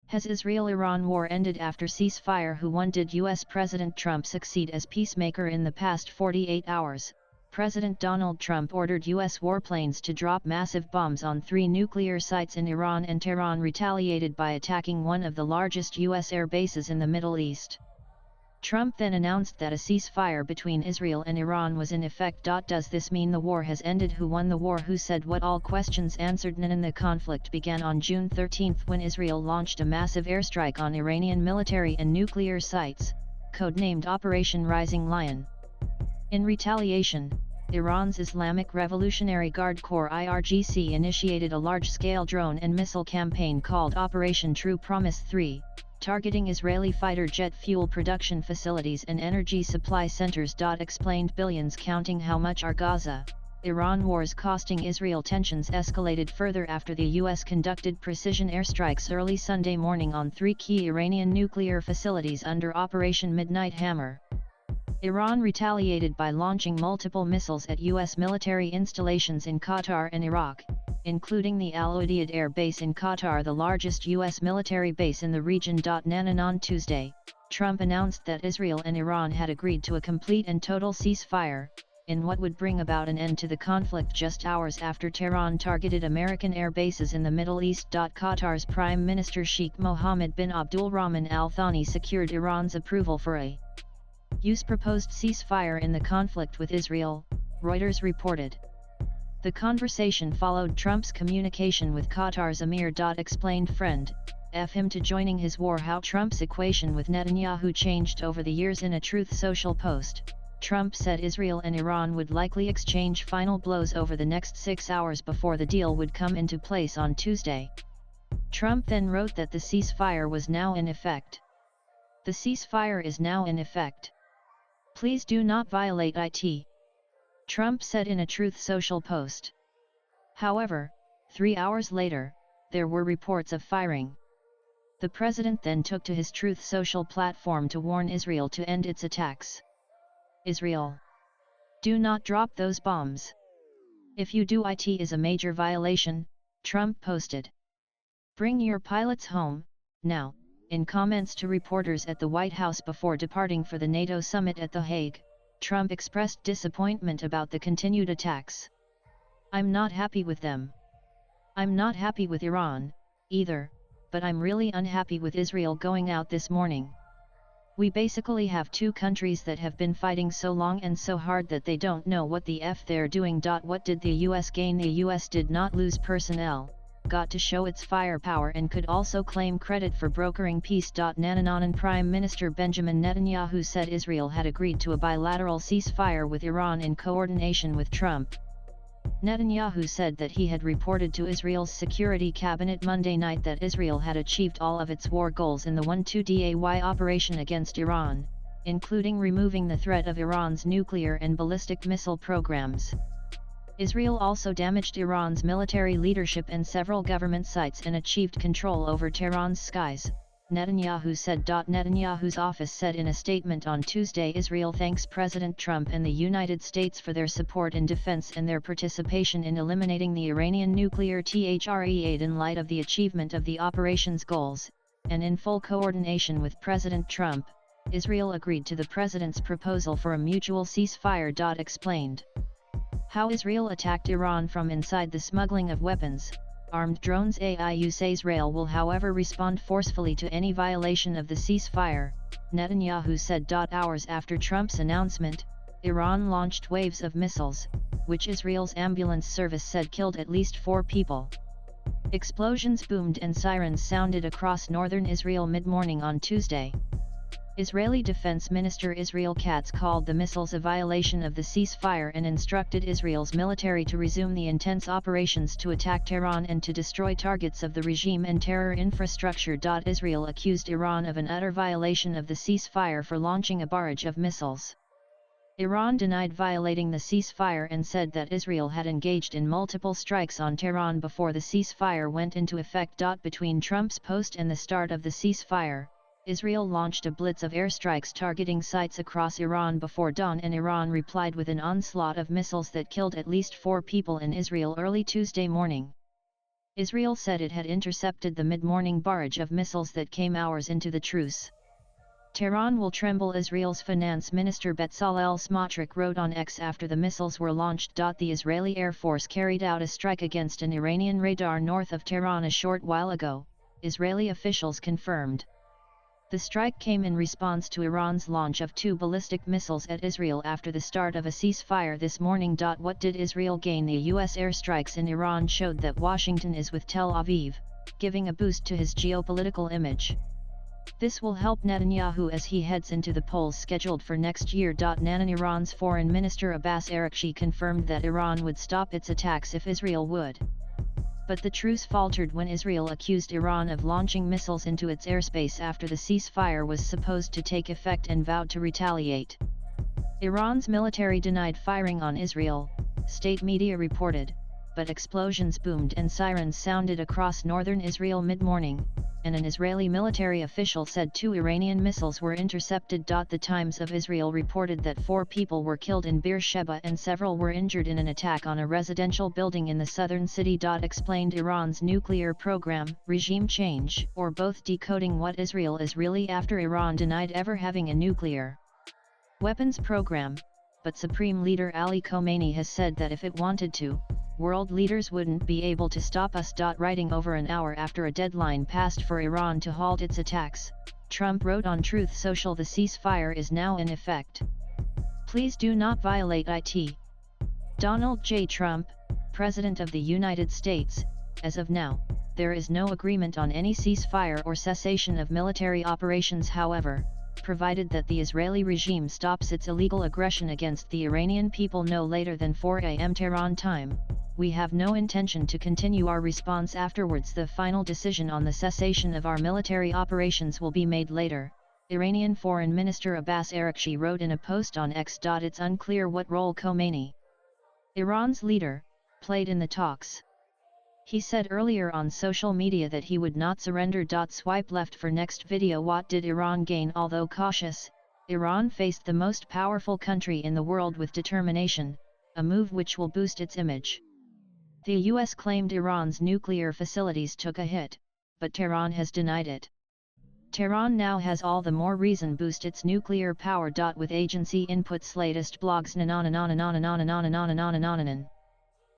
Has Israel-Iran war ended after ceasefire? Who won? Did US President Trump succeed as peacemaker? In the past 48 hours, President Donald Trump ordered US warplanes to drop massive bombs on 3 nuclear sites in Iran, and Tehran retaliated by attacking one of the largest US air bases in the Middle East. Trump then announced that a ceasefire between Israel and Iran was in effect. Does this mean the war has ended? Who won the war? Who said what? All questions answered. None. The conflict began on June 13 when Israel launched a massive airstrike on Iranian military and nuclear sites, codenamed Operation Rising Lion. In retaliation, Iran's Islamic Revolutionary Guard Corps (IRGC) initiated a large-scale drone and missile campaign called Operation True Promise 3, targeting Israeli fighter jet fuel production facilities and energy supply centers. Explained billions counting. How much are Gaza, Iran wars costing Israel? Tensions escalated further after the US conducted precision airstrikes early Sunday morning on 3 key Iranian nuclear facilities under Operation Midnight Hammer. Iran retaliated by launching multiple missiles at US military installations in Qatar and Iraq, including the Al Udeid Air Base in Qatar, the largest US military base in the region. On Tuesday, Trump announced that Israel and Iran had agreed to a complete and total ceasefire, in what would bring about an end to the conflict just hours after Tehran targeted American air bases in the Middle East. Qatar's Prime Minister Sheikh Mohammed bin Abdulrahman Al Thani secured Iran's approval for a US proposed ceasefire in the conflict with Israel, Reuters reported. The conversation followed Trump's communication with Qatar's Emir. Explained friend, F him to joining his war. How Trump's equation with Netanyahu changed over the years. In a Truth Social post, Trump said Israel and Iran would likely exchange final blows over the next 6 hours before the deal would come into place on Tuesday. Trump then wrote that the ceasefire was now in effect. The ceasefire is now in effect. Please do not violate it, Trump said in a Truth Social post. However, 3 hours later, there were reports of firing. The president then took to his Truth Social platform to warn Israel to end its attacks. Israel, do not drop those bombs. If you do, it is a major violation, Trump posted. Bring your pilots home, now. In comments to reporters at the White House before departing for the NATO summit at The Hague, Trump expressed disappointment about the continued attacks. I'm not happy with them. I'm not happy with Iran, either, but I'm really unhappy with Israel going out this morning. We basically have 2 countries that have been fighting so long and so hard that they don't know what the F they're doing. What did the US gain? The US did not lose personnel, got to show its firepower, and could also claim credit for brokering peace. And Prime Minister Benjamin Netanyahu said Israel had agreed to a bilateral ceasefire with Iran in coordination with Trump. Netanyahu said that he had reported to Israel's Security Cabinet Monday night that Israel had achieved all of its war goals in the 12-day operation against Iran, including removing the threat of Iran's nuclear and ballistic missile programs. Israel also damaged Iran's military leadership and several government sites and achieved control over Tehran's skies, Netanyahu said. Netanyahu's office said in a statement on Tuesday, Israel thanks President Trump and the United States for their support in defense and their participation in eliminating the Iranian nuclear threat in light of the achievement of the operation's goals, and in full coordination with President Trump, Israel agreed to the president's proposal for a mutual ceasefire. Explained how Israel attacked Iran from inside. The smuggling of weapons, armed drones. Israel will however respond forcefully to any violation of the ceasefire, Netanyahu said. Hours after Trump's announcement, Iran launched waves of missiles, which Israel's ambulance service said killed at least 4 people. Explosions boomed and sirens sounded across northern Israel mid-morning on Tuesday. Israeli Defense Minister Israel Katz called the missiles a violation of the ceasefire and instructed Israel's military to resume the intense operations to attack Tehran and to destroy targets of the regime and terror infrastructure. Israel accused Iran of an utter violation of the ceasefire for launching a barrage of missiles. Iran denied violating the ceasefire and said that Israel had engaged in multiple strikes on Tehran before the ceasefire went into effect. Between Trump's post and the start of the ceasefire, Israel launched a blitz of airstrikes targeting sites across Iran before dawn, and Iran replied with an onslaught of missiles that killed at least 4 people in Israel early Tuesday morning. Israel said it had intercepted the mid-morning barrage of missiles that came hours into the truce. Tehran will tremble, Israel's finance minister Bezalel Smotrich wrote on X after the missiles were launched. The Israeli Air Force carried out a strike against an Iranian radar north of Tehran a short while ago, Israeli officials confirmed. The strike came in response to Iran's launch of 2 ballistic missiles at Israel after the start of a ceasefire this morning. What did Israel gain? The U.S. airstrikes in Iran showed that Washington is with Tel Aviv, giving a boost to his geopolitical image. This will help Netanyahu as he heads into the polls scheduled for next year. Iran's Foreign Minister Abbas Araghchi confirmed that Iran would stop its attacks if Israel would. But the truce faltered when Israel accused Iran of launching missiles into its airspace after the ceasefire was supposed to take effect and vowed to retaliate. Iran's military denied firing on Israel, state media reported, but explosions boomed and sirens sounded across northern Israel mid-morning, and an Israeli military official said 2 Iranian missiles were intercepted. The Times of Israel reported that 4 people were killed in Beersheba and several were injured in an attack on a residential building in the southern city. Explained Iran's nuclear program, regime change, or both, decoding what Israel is really after. Iran denied ever having a nuclear weapons program, but Supreme Leader Ali Khamenei has said that if it wanted to, world leaders wouldn't be able to stop us. Writing over an hour after a deadline passed for Iran to halt its attacks, Trump wrote on Truth Social, the ceasefire is now in effect. Please do not violate it. Donald J. Trump, President of the United States, as of now, there is no agreement on any ceasefire or cessation of military operations. However, provided that the Israeli regime stops its illegal aggression against the Iranian people no later than 4 a.m. Tehran time, we have no intention to continue our response afterwards. The final decision on the cessation of our military operations will be made later, Iranian Foreign Minister Abbas Araghchi wrote in a post on X. It's unclear what role Khomeini, Iran's leader, played in the talks. He said earlier on social media that he would not surrender. Swipe left for next video. What did Iran gain? Although cautious, Iran faced the most powerful country in the world with determination, a move which will boost its image. The US claimed Iran's nuclear facilities took a hit, but Tehran has denied it. Tehran now has all the more reason boost its nuclear power. With agency inputs, latest blogs.